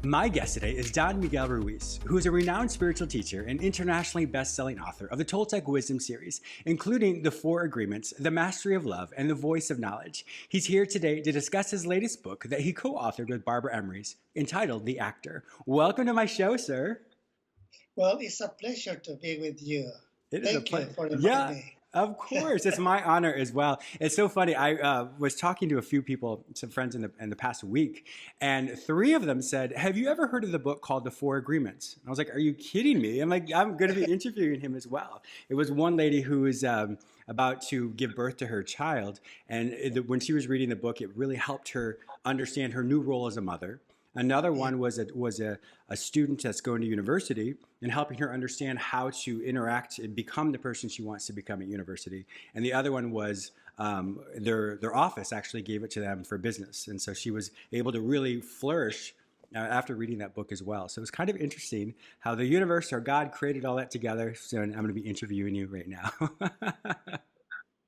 My guest today is Don Miguel Ruiz, who is a renowned spiritual teacher and internationally best-selling author of the Toltec Wisdom Series, including The Four Agreements, The Mastery of Love, and The Voice of Knowledge. He's here today to discuss his latest book that he co-authored with Barbara Emrys, entitled The Actor. Welcome to my show, sir. Well, it's a pleasure to be with you. It is Thank you for inviting Yeah, me. of course. It's my honor as well. It's so funny. I was talking to a few people, some friends in the past week, and three of them said, "Have you ever heard of the book called The Four Agreements?" And I was like, "Are you kidding me?" I'm like, "I'm going to be interviewing him as well." It was one lady who was about to give birth to her child, and when she was reading the book, it really helped her understand her new role as a mother. Another one was a student that's going to university and helping her understand how to interact and become the person she wants to become at university. And the other one was their office actually gave it to them for business. And so she was able to really flourish after reading that book as well. So it was kind of interesting how the universe or God created all that together. So I'm going to be interviewing you right now.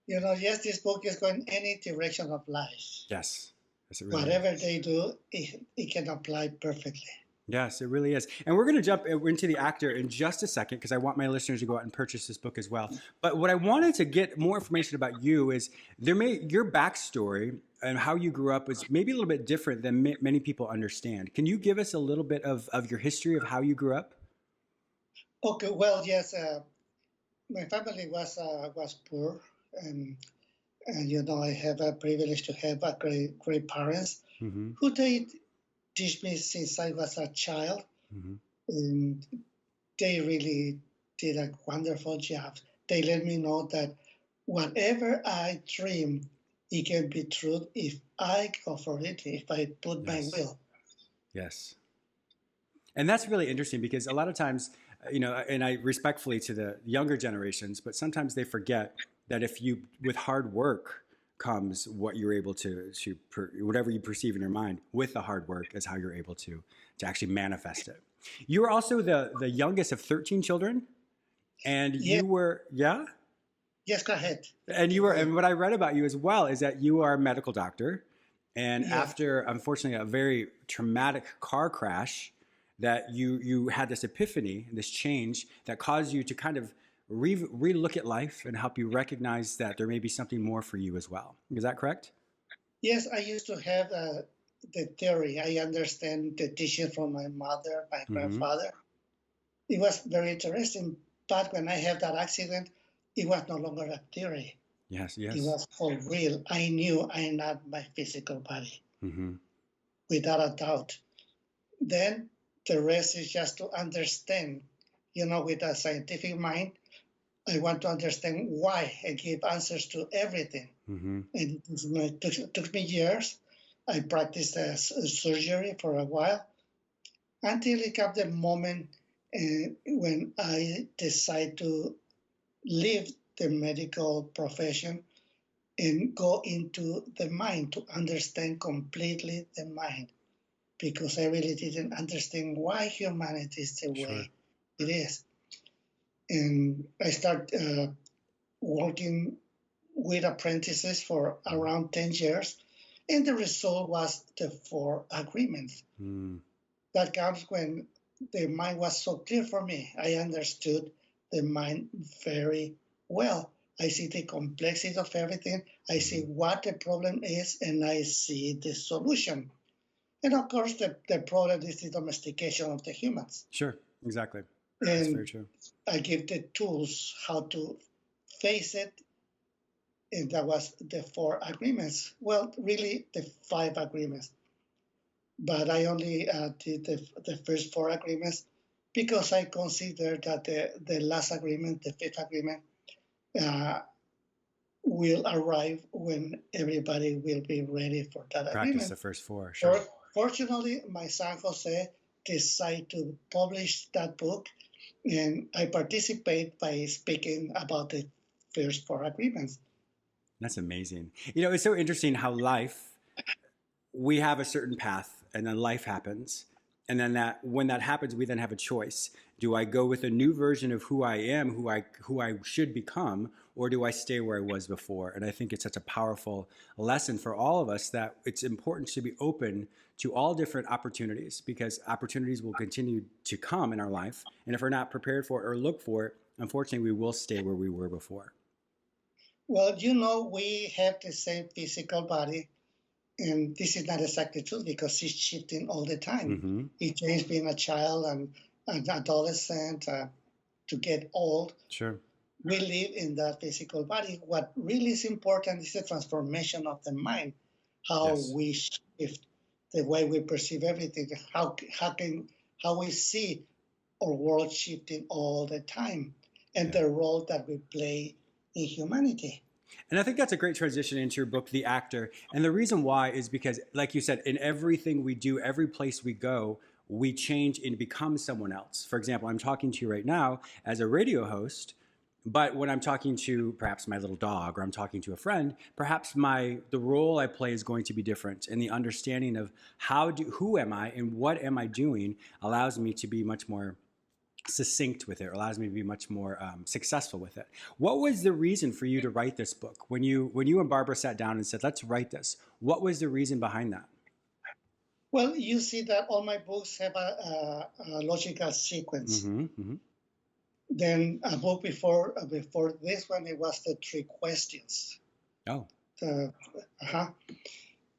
Yes, this book is going any direction of life. Yes. It really Whatever they do, it can apply perfectly. Yes, it really is. And we're going to jump into The Actor in just a second because I want my listeners to go out and purchase this book as well. But what I wanted to get more information about you is your backstory and how you grew up was maybe a little bit different than many people understand. Can you give us a little bit of your history of how you grew up? Okay, well, yes, my family was poor, and I have a privilege to have a great parents who they teach me since I was a child. And they really did a wonderful job. They let me know that whatever I dream, it can be true if I go for it, if I put my will. Yes. And that's really interesting because a lot of times, and I respectfully to the younger generations, but sometimes they forget that with hard work comes what you're able to whatever you perceive in your mind with the hard work is how you're able to actually manifest it. You were also the youngest of 13 children, and you were, yeah? Yes, go ahead. And what I read about you as well is that you are a medical doctor, and after, unfortunately, a very traumatic car crash, that you had this epiphany, this change that caused you to kind of re-look at life and help you recognize that there may be something more for you as well. Is that correct? Yes, I used to have the theory. I understand the teaching from my mother, my grandfather. It was very interesting. But when I had that accident, it was no longer a theory. Yes. It was for real. I knew I'm not my physical body, without a doubt. Then the rest is just to understand, with a scientific mind. I want to understand why and give answers to everything. And it took me years. I practiced surgery for a while until it came the moment when I decided to leave the medical profession and go into the mind to understand completely the mind, because I really didn't understand why humanity is the way it is. And I started working with apprentices for around 10 years. And the result was the Four Agreements. That comes when the mind was so clear for me. I understood the mind very well. I see the complexity of everything. I see what the problem is, and I see the solution. And of course, the problem is the domestication of the humans. Sure, exactly. And that's very true. I give the tools how to face it. And that was the Four Agreements. Well, really, the 5 agreements. But I only did the first 4 agreements because I consider that the last agreement, the 5th agreement, will arrive when everybody will be ready for that agreement. Practice the first 4, sure. Fortunately, my son Jose decided to publish that book, and I participate by speaking about the first 4 agreements. That's amazing. It's so interesting how we have a certain path, and then life happens. And then when that happens, we then have a choice. Do I go with a new version of who I am, who I should become, or do I stay where I was before? And I think it's such a powerful lesson for all of us that it's important to be open to all different opportunities, because opportunities will continue to come in our life. And if we're not prepared for it or look for it, unfortunately, we will stay where we were before. Well, we have the same physical body, and this is not exactly true because it's shifting all the time. Mm-hmm. It changed being a child and an adolescent to get old. Sure. We live in that physical body. What really is important is the transformation of the mind, how Yes. we shift the way we perceive everything, how we see our world shifting all the time, and the role that we play in humanity. And I think that's a great transition into your book, The Actor. And the reason why is because, like you said, in everything we do, every place we go, we change and become someone else. For example, I'm talking to you right now as a radio host, but when I'm talking to perhaps my little dog, or I'm talking to a friend, perhaps the role I play is going to be different. And the understanding of who am I and what am I doing allows me to be much more succinct with it, or allows me to be much more successful with it. What was the reason for you to write this book? When you and Barbara sat down and said, let's write this, what was the reason behind that? Well, you see that all my books have a logical sequence. Mm-hmm, mm-hmm. Then a book before this one, it was the 3 questions. Oh.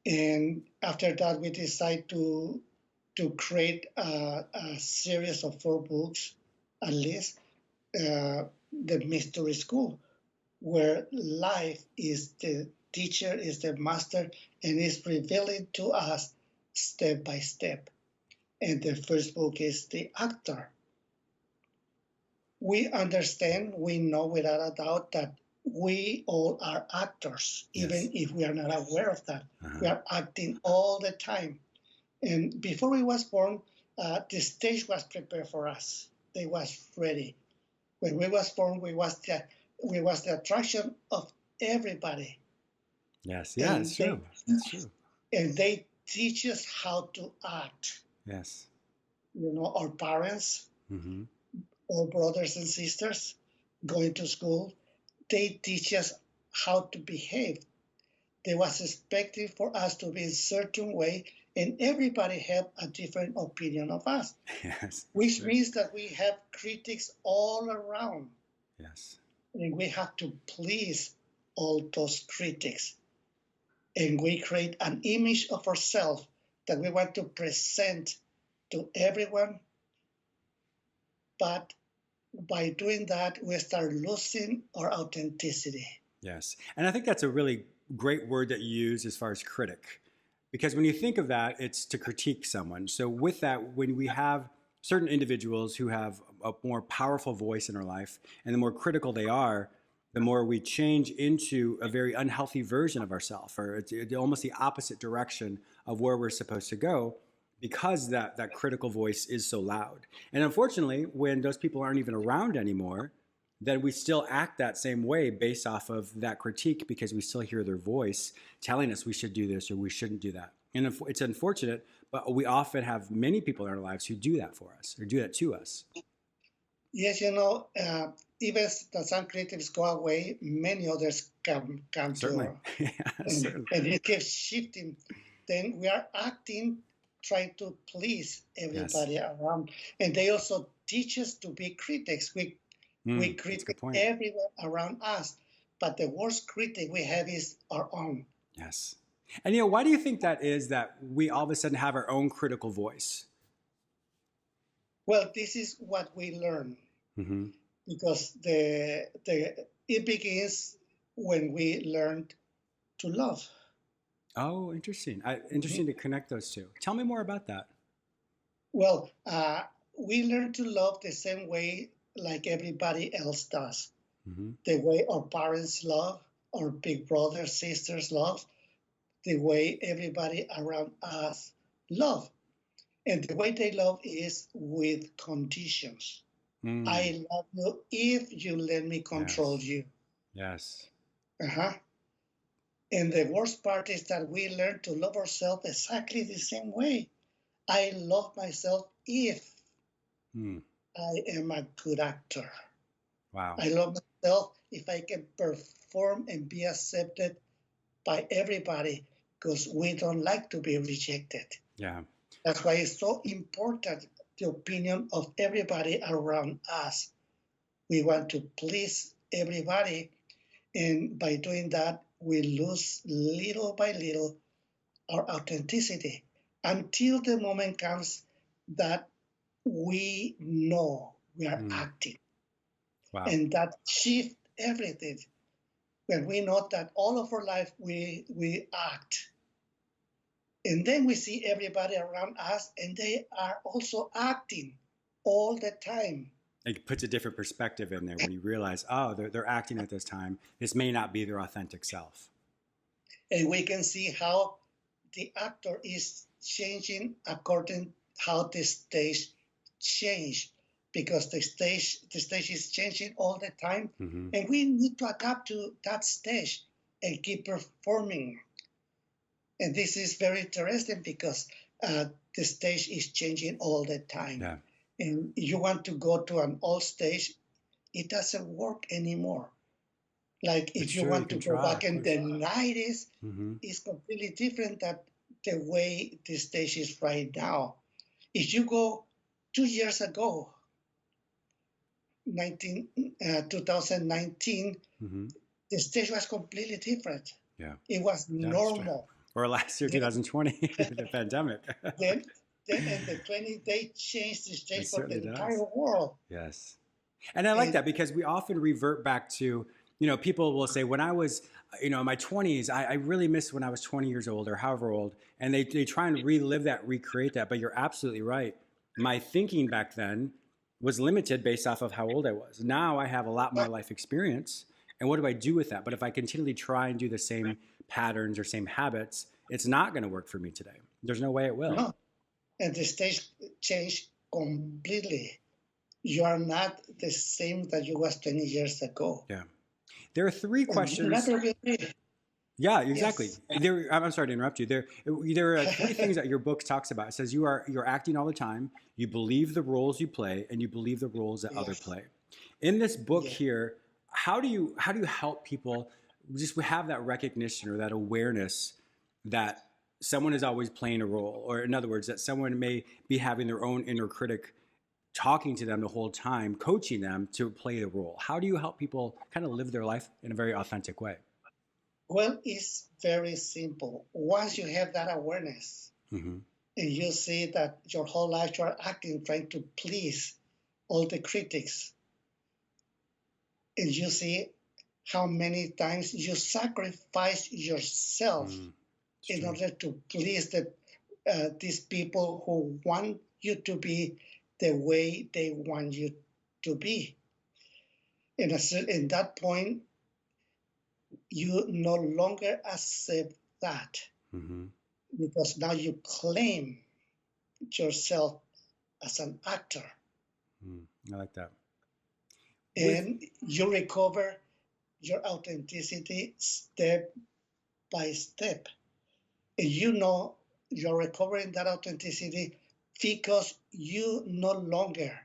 And after that, we decided to create a series of 4 books, at least, the Mystery School, where life is the teacher, is the master, and is revealing to us step by step. And the first book is The Actor. We understand, we know without a doubt that we all are actors, even if we are not aware of that. We are acting all the time. And before we was born, the stage was prepared for us. They was ready. When we was born, we was the attraction of everybody. Yes, yeah, it's true. It's true. And they teach us how to act. Yes. Our parents, mm-hmm. our brothers and sisters going to school, they teach us how to behave. They was expecting for us to be in a certain way, and everybody have a different opinion of us. Yes. Which means that we have critics all around. Yes. And we have to please all those critics. And we create an image of ourselves that we want to present to everyone. But by doing that, we start losing our authenticity. Yes. And I think that's a really great word that you use as far as critic. Because when you think of that, it's to critique someone. So with that, when we have certain individuals who have a more powerful voice in our life, and the more critical they are, the more we change into a very unhealthy version of ourselves, or it's almost the opposite direction of where we're supposed to go, because that critical voice is so loud. And unfortunately, when those people aren't even around anymore, then we still act that same way based off of that critique, because we still hear their voice telling us we should do this or we shouldn't do that. And it's unfortunate, but we often have many people in our lives who do that for us, or do that to us. Yes, even that some critics go away, many others come Certainly. to Certainly. And it keeps shifting. Then we are acting, trying to please everybody around. And they also teach us to be critics. We critique everyone around us, but the worst critic we have is our own. Yes. And why do you think that is, that we all of a sudden have our own critical voice? Well, this is what we learn. Mm-hmm. Because it begins when we learned to love. Oh, interesting. Interesting to connect those two. Tell me more about that. Well, we learn to love the same way like everybody else does. Mm-hmm. The way our parents love, our big brothers, sisters love, the way everybody around us love. And the way they love is with conditions. I love you if you let me control you. Yes. And the worst part is that we learn to love ourselves exactly the same way. I love myself if I am a good actor. Wow. I love myself if I can perform and be accepted by everybody because we don't like to be rejected. Yeah. That's why it's so important the opinion of everybody around us. We want to please everybody, and by doing that, we lose little by little our authenticity until the moment comes that we know we are Mm. acting. Wow. And that shift everything. When we know that all of our life we act. And then we see everybody around us and they are also acting all the time. It puts a different perspective in there when you realize, oh, they're acting at this time. This may not be their authentic self. And we can see how the actor is changing according how the stage change because the stage is changing all the time, Mm-hmm. and we need to adapt to that stage and keep performing. And this is very interesting because the stage is changing all the time. Yeah. And you want to go to an old stage, it doesn't work anymore. Like It's if you true. You want to can go try, back of in course. the 90s, Mm-hmm. it's completely different than the way the stage is right now. If you go 2 years ago, 2019, Mm-hmm. the stage was completely different. Yeah. It was That's true. normal. Or last year, 2020, the pandemic. Then, then in the 20, they changed the It stage for the certainly entire does. world. Yes. And I like And that because we often revert back to, people will say, when I was, in my 20s, I really miss when I was 20 years old or however old. And they try and relive that, recreate that. But you're absolutely right. My thinking back then was limited based off of how old I was. Now I have a lot more life experience. And what do I do with that? But if I continually try and do the same patterns or same habits, it's not going to work for me today. There's no way it will. no, and the stage changed completely. You are not the same that you was 20 years ago. Yeah. There are three And you questions. never will be. Yeah, exactly. Yes. I'm sorry to interrupt you. There are three things that your book talks about. It says you're acting all the time. You believe the roles you play, and you believe the roles that others Yes. play. In this book Yes. here, how do you help people just have that recognition or that awareness that someone is always playing a role, or in other words, that someone may be having their own inner critic talking to them the whole time, coaching them to play the role. How do you help people kind of live their life in a very authentic way? Well, it's very simple. Once you have that awareness Mm-hmm. and you see that your whole life you are acting, trying to please all the critics, and you see how many times you sacrifice yourself in True. order to please these people who want you to be the way they want you to be. In that point, you no longer accept that Mm-hmm. because now you claim yourself as an actor I like that. and you recover your authenticity step by step. And you know you're recovering that authenticity because you no longer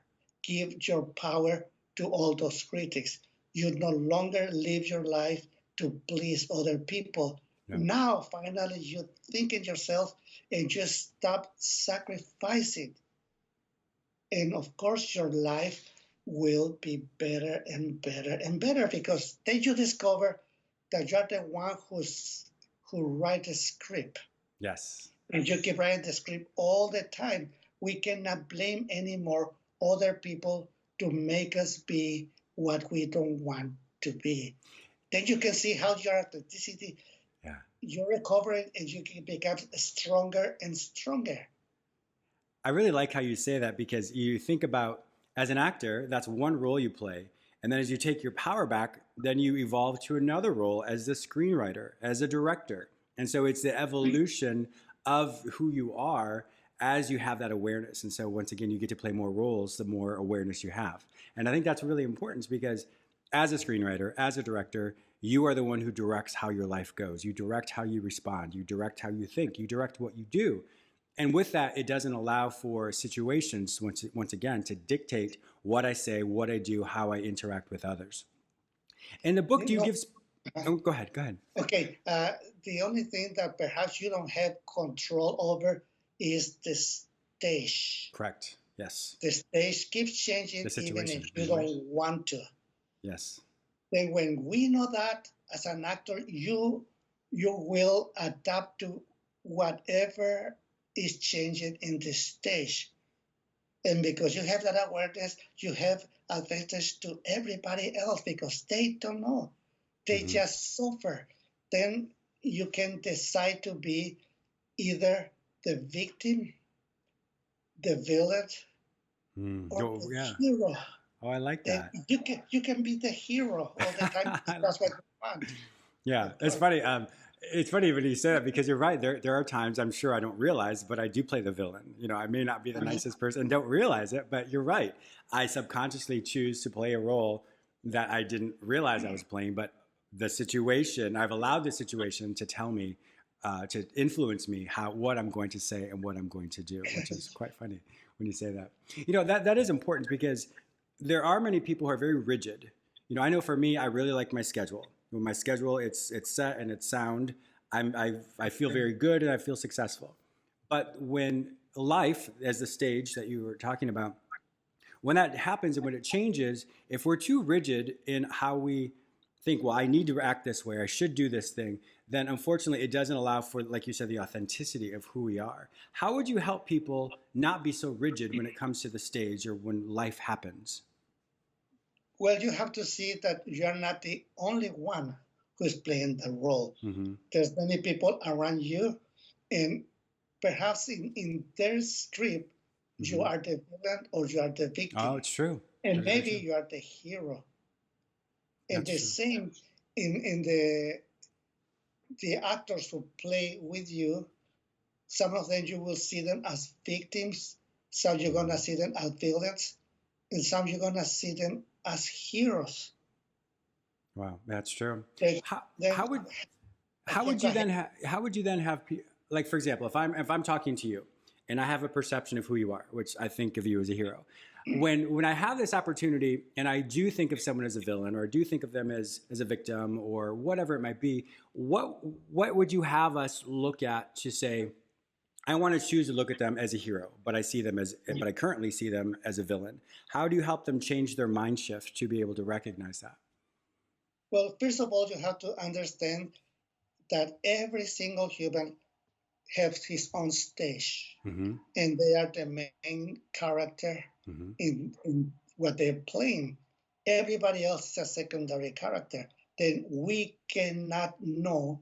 give your power to all those critics. You no longer live your life to please other people. Yeah. Now, finally, you think in yourself and you stop sacrificing. And of course, your life will be better and better and better because then you discover that you're the one who write a script. Yes. And you keep writing the script all the time. We cannot blame anymore other people to make us be what we don't want to be. Then you can see how your authenticity, Yeah. you're recovering and you can become stronger and stronger. I really like how you say that because you think about, as an actor, that's one role you play. And then as you take your power back, then you evolve to another role as a screenwriter, as a director. And so it's the evolution of who you are as you have that awareness. And so once again, you get to play more roles, the more awareness you have. And I think that's really important because as a screenwriter, as a director, you are the one who directs how your life goes. You direct how you respond. You direct how you think. You direct what you do. And with that, it doesn't allow for situations, once again, to dictate what I say, what I do, how I interact with others. In the book, You do you know, give... Oh, go ahead, go ahead. okay, the only thing that perhaps you don't have control over is the stage. Correct. Yes. The stage keeps The changing even if situation. you don't want to. Yes. Then when we know that as an actor, you will adapt to whatever is changing in the stage. And because you have that awareness, you have advantage to everybody else because they don't know. They just suffer. Then you can decide to be either the victim, the villain, or the hero. Oh, I like And that. you can be the hero all the time. That's what you want. Yeah, it's funny. It's funny when you say that because you're right. There are times I'm sure I don't realize, but I do play the villain. You know, I may not be the nicest person and don't realize it, but you're right. I subconsciously choose to play a role that I didn't realize I was playing, but the situation, I've allowed the situation to tell me, to influence me what I'm going to say and what I'm going to do, which is quite funny when you say that. You know, that is important because there are many people who are very rigid. You know, I know for me, I really like my schedule. When my schedule, it's set and it's sound, I feel very good and I feel successful. But when life, as the stage that you were talking about, when that happens and when it changes, if we're too rigid in how we think, well, I need to act this way, I should do this thing, then unfortunately it doesn't allow for, like you said, the authenticity of who we are. How would you help people not be so rigid when it comes to the stage or when life happens? Well, you have to see that you're not the only one who's playing the role. There's many people around you, and perhaps in their script, you are the villain or you are the victim. Oh, it's true. And maybe you are the hero. And the same in the actors who play with you, some of them you will see them as victims, some you're gonna see them as villains, and some you're gonna see them as heroes. Wow, that's true. Then, How would you then have like, for example, if I'm talking to you and I have a perception of who you are, which I think of you as a hero, when I have this opportunity and I do think of someone as a villain or I do think of them as a victim or whatever it might be, what would you have us look at to say, I want to choose to look at them as a hero, but I currently see them as a villain? How do you help them change their mind shift to be able to recognize that? Well, first of all, you have to understand that every single human has his own stage, and they are the main character in what they're playing. Everybody else is a secondary character. Then we cannot know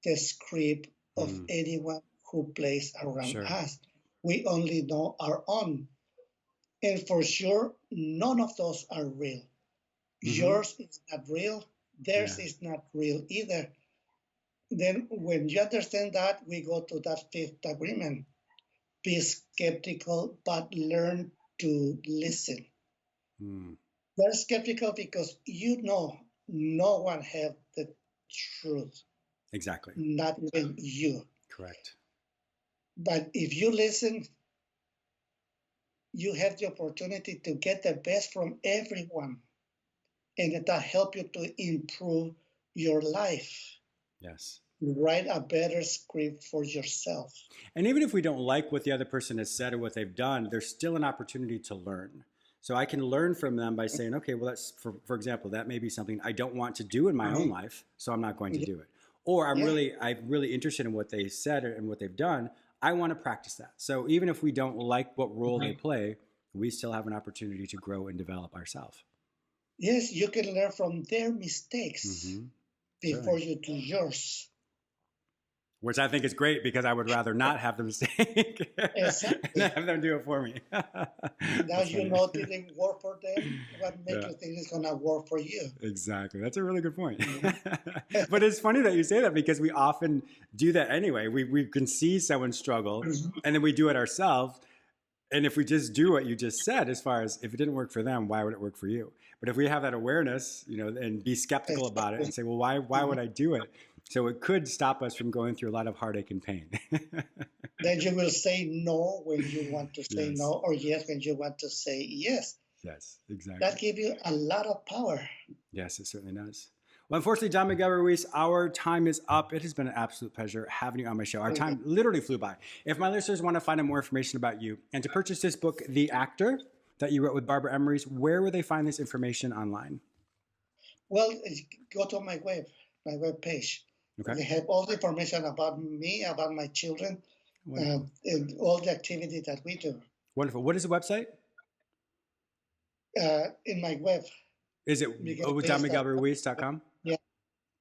the script of anyone who plays around us. We only know our own. And for sure, none of those are real. Yours is not real. Theirs is not real either. Then when you understand that, we go to that fifth agreement. Be skeptical, but learn to listen. They're skeptical because you know no one has the truth. Exactly. Not even you. Correct. But if you listen, you have the opportunity to get the best from everyone. And that help you to improve your life. Yes. Write a better script for yourself. And even if we don't like what the other person has said or what they've done, there's still an opportunity to learn. So I can learn from them by saying, okay, well, that's, for example, that may be something I don't want to do in my own life, so I'm not going to do it. Or I'm really interested in what they said and what they've done. I want to practice that. So even if we don't like what role they play, we still have an opportunity to grow and develop ourselves. Yes, you can learn from their mistakes before you do yours. Which I think is great because I would rather not have the mistake and have them do it for me. Now you know it didn't work for them. What makes you think it's going to work for you? Exactly. That's a really good point. But it's funny that you say that because we often do that anyway. We can see someone struggle and then we do it ourselves. And if we just do what you just said, as far as if it didn't work for them, why would it work for you? But if we have that awareness, and be skeptical about it and say, well, why would I do it? So it could stop us from going through a lot of heartache and pain. Then you will say no when you want to say Yes. no, or yes when you want to say yes. Yes, exactly. That gives you a lot of power. Yes, it certainly does. Well, unfortunately, Don Miguel Ruiz, our time is up. It has been an absolute pleasure having you on my show. Our time literally flew by. If my listeners want to find out more information about you and to purchase this book, The Actor, that you wrote with Barbara Emrys, where would they find this information online? Well, go to my web page. Okay. They have all the information about me, about my children, and all the activities that we do. Wonderful. What is the website? In my web. Is it donmiguelruiz.com? Yeah.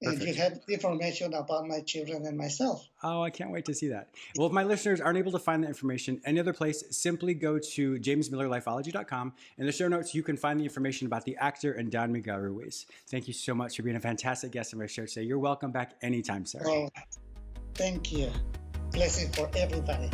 Perfect. And you have information about my children and myself. Oh, I can't wait to see that. Well, if my listeners aren't able to find the information any other place, simply go to jamesmillerlifeology.com. In the show notes, you can find the information about The Actor and Don Miguel Ruiz. Thank you so much for being a fantastic guest on my show today. You're welcome back anytime, sir. Oh, thank you. Blessing for everybody.